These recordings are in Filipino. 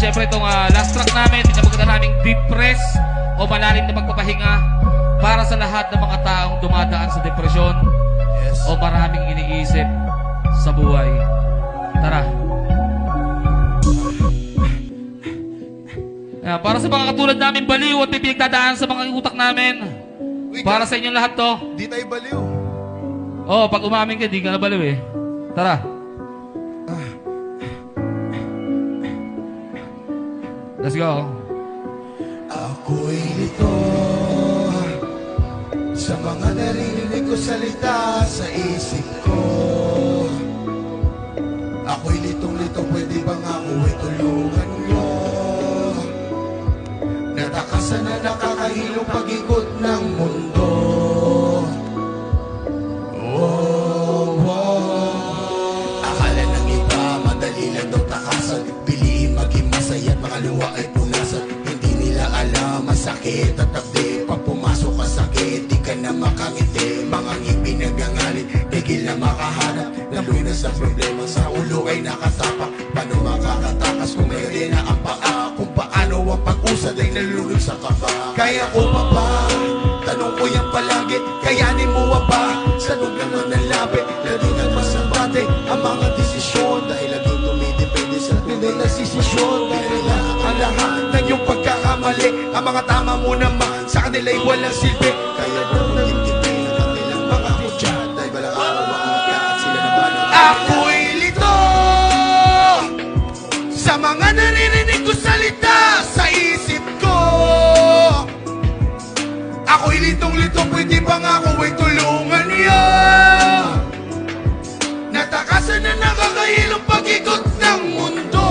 syempre itong last track namin, pinapaganda naming deep press o malalim na magpapahinga para sa lahat ng mga taong dumadaan sa depresyon o maraming iniisip sa buhay. Tara. Para sa mga katulad namin baliw at may pinagdadaan sa mga utak namin. Para sa inyong lahat to. Di tayo baliw. Oh, pag umamin ka, di ka na baliw eh. Tara. Let's go. Ako'y lito sa mga narinig ko salita sa isip ko. Ako'y litong-lito, pwede bang ako'y tulungan nyo? Natakasan na nakakahilong pag-ikot ng mundo. Akala ng iba, madali lang daw takasan. Piliin maging masaya at mga luha ay punasan. Hindi nila alam, masakit at abdi. Pag pumasok ka sakit, di ka na makangiti. Mga ngipin nagangalit, tigil na makahanap. Nabuhay na sa problema, sa ulo ay nakatapak. Paano makakatakas kung may na ang paa? Kung paano ang pag-usad ay nalulog sa kaba. Kaya ko pa ba? Tanong ko yan palagi, kayanin mo ba? Sa loob naman ng labi, lagi nang masabate ang mga desisyon. Dahil laging tumidepende sa pinay na sisisyon. Dahil ang lahat ng iyong pagkakamali, ang mga tama mo naman sa kanila'y walang silbi. Kaya bro, nagtitipin ang kanilang mga kutya. Dahil balang araw ang magkaan sila naman. Ako'y lito sa mga naririnig ko salita sa isip ko. Ako'y litong-lito, pwede bang ako'y tulungan niyo? Natakasan na nakakahilong pag-ikot ng mundo.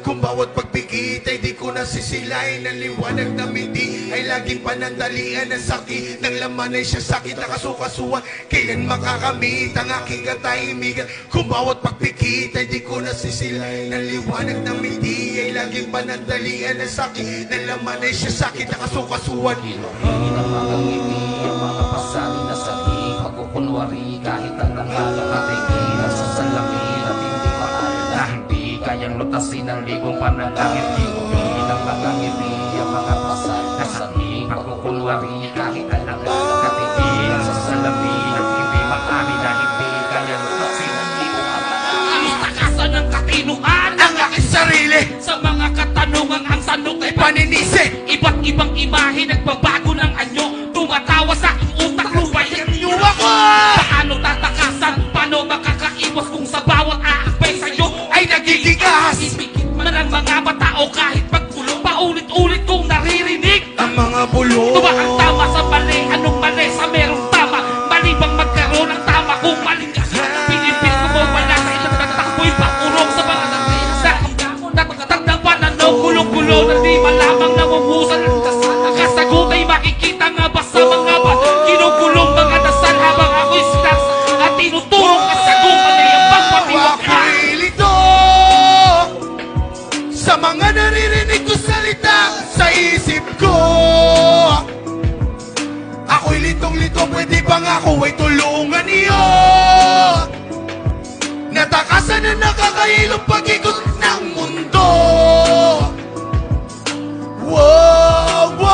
Kung bawat pagpikit ay di ko nasisilain. Ang liwanag na hindi ay laging panandalian. Ang sakit ng laman ay siya sakit na kasukasuan. Kailan makakamit ang aking katahimikan? Kung bawat pagpikit ay di ko nasisilain. Ang liwanag na hindi ay laging panandalian. Ang sakit ng laman ay siya sakit na kasukasuan. Hinahingin ang mga ngiti, ang mga pasali na sahi. Pagkukunwari kahit ang nakakatingin sa salamin at hindi mahal na hindi kayang lutasin ang ligong panalangin. Hinahingin ang mga ngiti, ang mga pasali na sahi. Pagkukunwari kahit ang nakakatingin sa salamin at hindi mahal na hindi kayang lutasin ang ligong panalangin. Ang takasan ng katinuan Ang aking sarili sa mga katanungan, ang sanok ay paninisi. iba't ibang imahe nagbabago ng anyo. Tumatawa sa aking utak, lumayan niyo ako. Paano tatakasan? Paano makakaiwas kung sa bawat aakbay sa'yo ay Gigigas nagigigit man ang mga mata o kahit pagkulong? Paulit-ulit kong naririnig ang mga bulong. tuwa ang tama sa mali. Anong mali sa merong tama? Mali bang magkaroon ng tama kung mali ka? Pinipil ko mo wala sa ilang nagtakbo'y pakurong sa mga natatagdang pananaw. Gulong-gulo na di malamang namumusan ang dasal. Ang kasagot ay makikita nga ba sa mga ba? Kinugulong mga dasal habang ako'y sinasa at tinuturong kasagutan ay ang pagpatiwag ka. Ako'y lito sa mga naririnig ko salita sa isip ko. Ako'y litong-lito, pwede bang ako'y tulungan niyo? Natakasan na nakakahilong pag-ikot ng mundo. Wow, wow.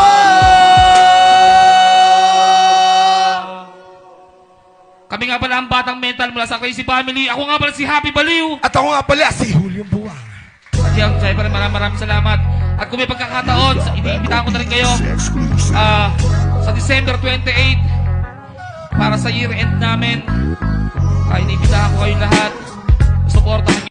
Kami nga pala ang Batang Mental mula sa Crazy Family. Ako nga pala si Happy Baliw. At ako nga pala si Julio Buwang. At yan, syempre maraming salamat. At kung may pagkakataon, iniimbitahan ko na rin kayo sa December 28 para sa year-end namin. Iniimbitahan ko kayong lahat. Suportahan